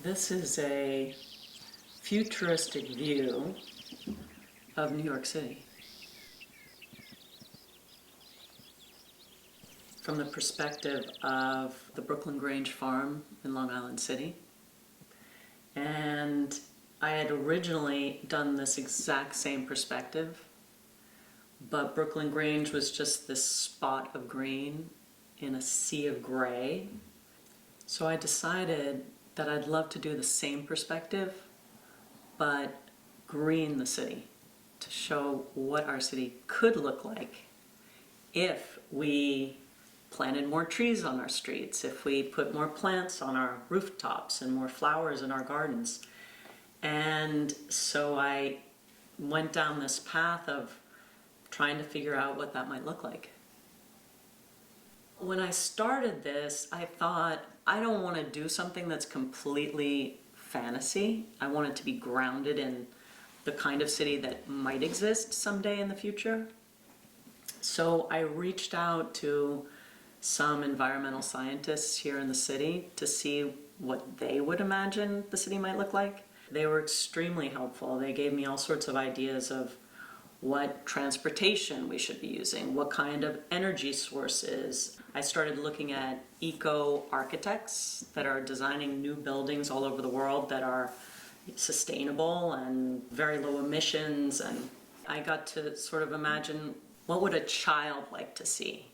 This is a futuristic view of New York City from the perspective of the Brooklyn Grange farm in Long Island City. And I had originally done this exact same perspective, but Brooklyn Grange was just this spot of green in a sea of gray. So I decided that I'd love to do the same perspective, but green the city, to show what our city could look like if we planted more trees on our streets, if we put more plants on our rooftops and more flowers in our gardens. And so I went down this path of trying to figure out what that might look like. When I started this, I thought, I don't want to do something that's completely fantasy. I want it to be grounded in the kind of city that might exist someday in the future. So I reached out to some environmental scientists here in the city to see what they would imagine the city might look like. They were extremely helpful. They gave me all sorts of ideas of what transportation we should be using, what kind of energy sources. I started looking at eco-architects that are designing new buildings all over the world that are sustainable and very low emissions. And I got to sort of imagine, what would a child like to see?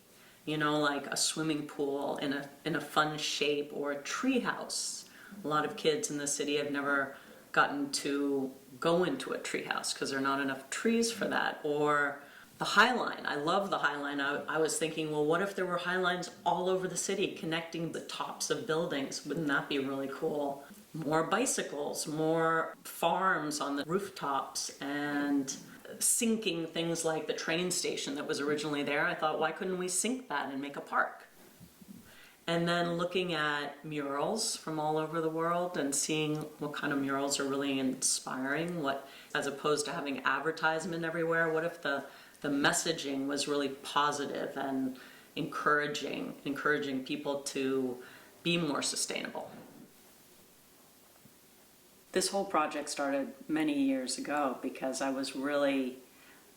You know, like a swimming pool in a fun shape, or a tree house. A lot of kids in the city have never gotten to go into a tree house because there are not enough trees for that. Or the High Line. I love the High Line. I was thinking, well, what if there were High Lines all over the city connecting the tops of buildings? Wouldn't that be really cool? More bicycles, more farms on the rooftops, and syncing things like the train station that was originally there. I thought, why couldn't we sync that and make a park? And then looking at murals from all over the world and seeing what kind of murals are really inspiring, as opposed to having advertisement everywhere, what if the messaging was really positive and encouraging people to be more sustainable. This whole project started many years ago because I was really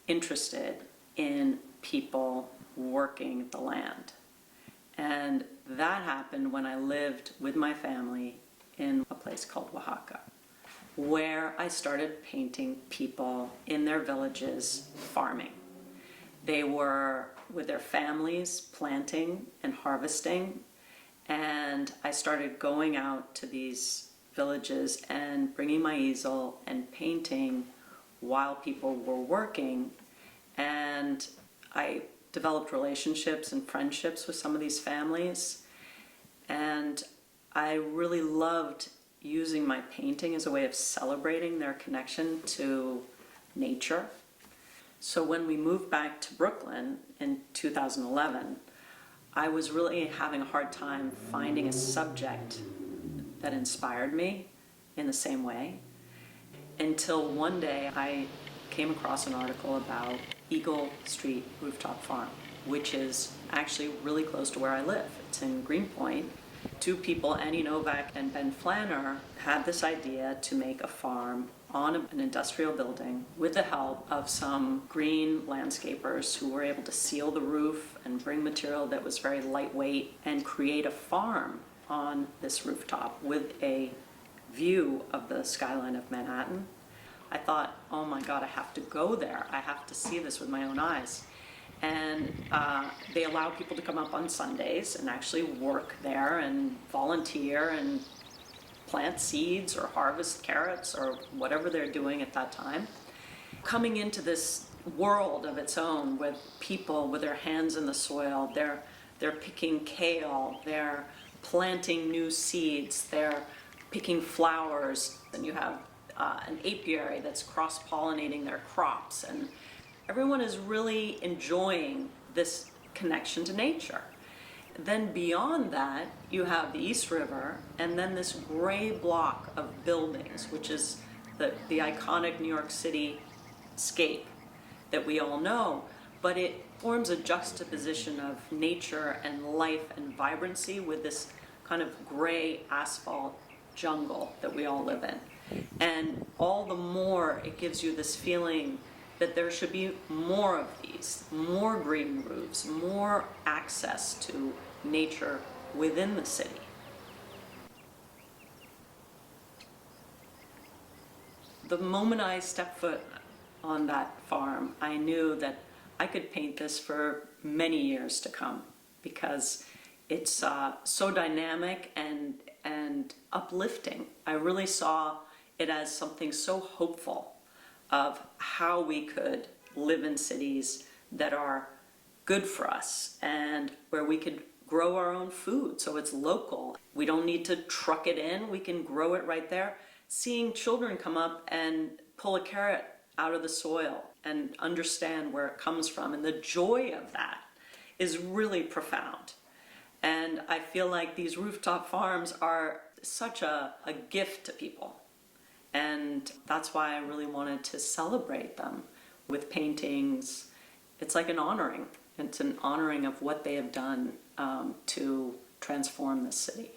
interested in people working the land. And that happened when I lived with my family in a place called Oaxaca, where I started painting people in their villages farming. They were with their families planting and harvesting, and I started going out to these villages and bringing my easel and painting while people were working. And I developed relationships and friendships with some of these families, and I really loved using my painting as a way of celebrating their connection to nature. So when we moved back to Brooklyn in 2011, I was really having a hard time finding a subject that inspired me in the same way, until one day I came across an article about Eagle Street Rooftop Farm, which is actually really close to where I live. It's in Greenpoint. Two people, Annie Novak and Ben Flanner, had this idea to make a farm on an industrial building with the help of some green landscapers who were able to seal the roof and bring material that was very lightweight and create a farm on this rooftop with a view of the skyline of Manhattan. I thought, oh my God, I have to go there. I have to see this with my own eyes. And they allow people to come up on Sundays and actually work there and volunteer and plant seeds or harvest carrots or whatever they're doing at that time. Coming into this world of its own with people with their hands in the soil, they're picking kale, they're planting new seeds, they're picking flowers, and you have an apiary that's cross-pollinating their crops, and everyone is really enjoying this connection to nature. Then beyond that, you have the East River, and then this gray block of buildings, which is the iconic New York City scape that we all know, but it forms a juxtaposition of nature and life and vibrancy with this kind of gray asphalt jungle that we all live in. And all the more it gives you this feeling that there should be more of these, more green roofs, more access to nature within the city. The moment I stepped foot on that farm, I knew that I could paint this for many years to come, because it's so dynamic and uplifting. I really saw it as something so hopeful of how we could live in cities that are good for us and where we could grow our own food so it's local. We don't need to truck it in, we can grow it right there. Seeing children come up and pull a carrot out of the soil and understand where it comes from, and the joy of that is really profound. And I feel like these rooftop farms are such a gift to people. And that's why I really wanted to celebrate them with paintings. It's like an honoring. It's an honoring of what they have done to transform the city.